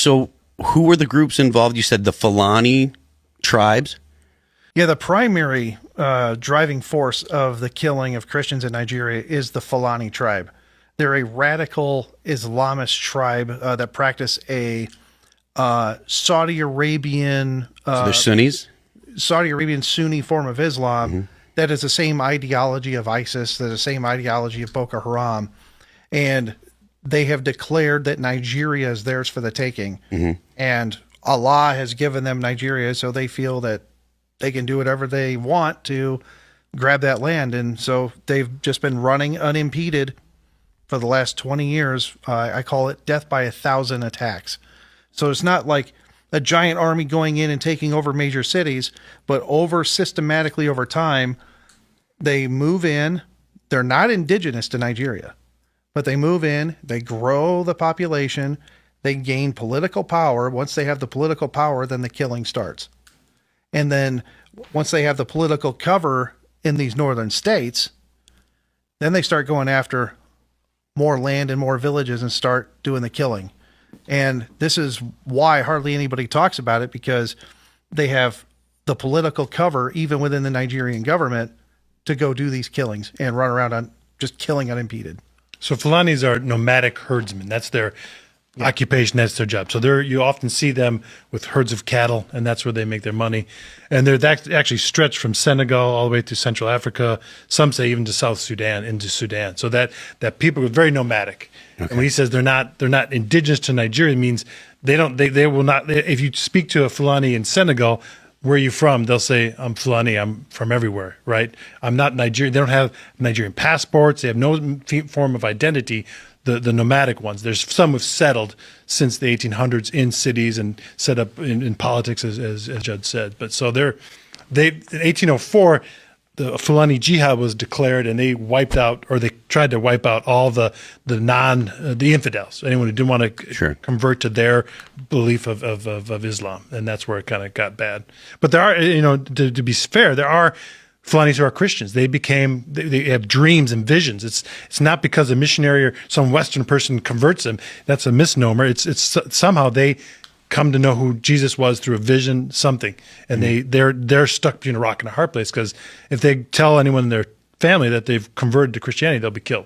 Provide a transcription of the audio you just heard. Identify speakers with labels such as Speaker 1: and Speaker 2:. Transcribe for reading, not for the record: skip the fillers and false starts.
Speaker 1: So who were the groups involved? You said the Fulani tribes?
Speaker 2: Yeah, the primary driving force of the killing of Christians in Nigeria is the Fulani tribe. They're a radical Islamist tribe that practice a Saudi Arabian
Speaker 1: So they're Sunnis?
Speaker 2: Saudi Arabian Sunni form of Islam that is the same ideology of ISIS, that is the same ideology of Boko Haram. And they have declared that Nigeria is theirs for the taking. And Allah has given them Nigeria, so they feel that they can do whatever they want to grab that land. And so they've just been running unimpeded for the last 20 years. I call it death by 1,000 attacks. So it's not like a giant army going in and taking over major cities, but systematically over time, they move in. They're not indigenous to Nigeria, but they move in, they grow the population, they gain political power. Once they have the political power, then the killing starts. And then once they have the political cover in these northern states, then they start going after more land and more villages and start doing the killing. And this is why hardly anybody talks about it, because they have the political cover, even within the Nigerian government, to go do these killings and run around on just killing unimpeded.
Speaker 3: So Fulanis are nomadic herdsmen. That's their occupation. That's their job. So you often see them with herds of cattle, and that's where they make their money. And they're actually stretched from Senegal all the way to Central Africa. Some say even to South Sudan, into Sudan. So that people are very nomadic. Okay. And when he says they're not indigenous to Nigeria, it means they will not. If you speak to a Fulani in Senegal, where are you from? They'll say, I'm Fulani, I'm from everywhere, right? I'm not Nigerian. They don't have Nigerian passports. They have no form of identity, the nomadic ones. There's some who've settled since the 1800s in cities and set up in politics, as Judd said. But so in 1804, the Fulani Jihad was declared, and they wiped out, or they tried to wipe out all the infidels, anyone who didn't want to convert to their belief of Islam, and that's where it kind of got bad. But there are, to be fair, there are Fulanis who are Christians. They have dreams and visions. It's not because a missionary or some Western person converts them. That's a misnomer. It's somehow they come to know who Jesus was through a vision, something, and they're stuck between a rock and a hard place, because if they tell anyone in their family that they've converted to Christianity, they'll be killed.